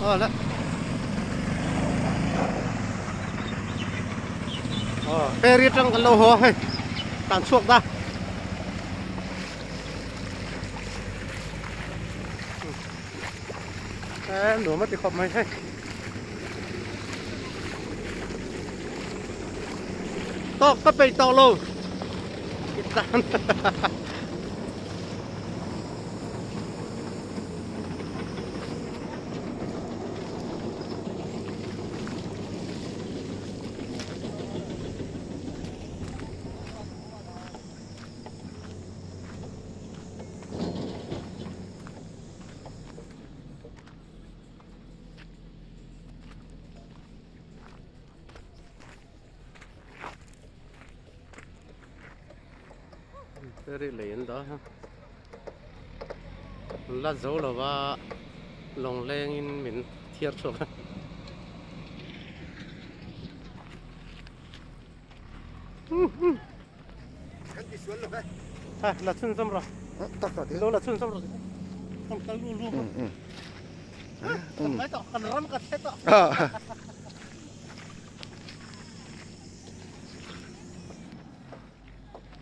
đó ferry trong cái lô hồ hay tàn suộc ra nửa mất thì khom mày hay to có bị to luôn ferry lên đó ha là dấu là và lồng lên in mình thiệt rồi là chân xong rồi đâu là chân xong rồi không tới luôn luôn mấy tọ cần rắm cả thế tọ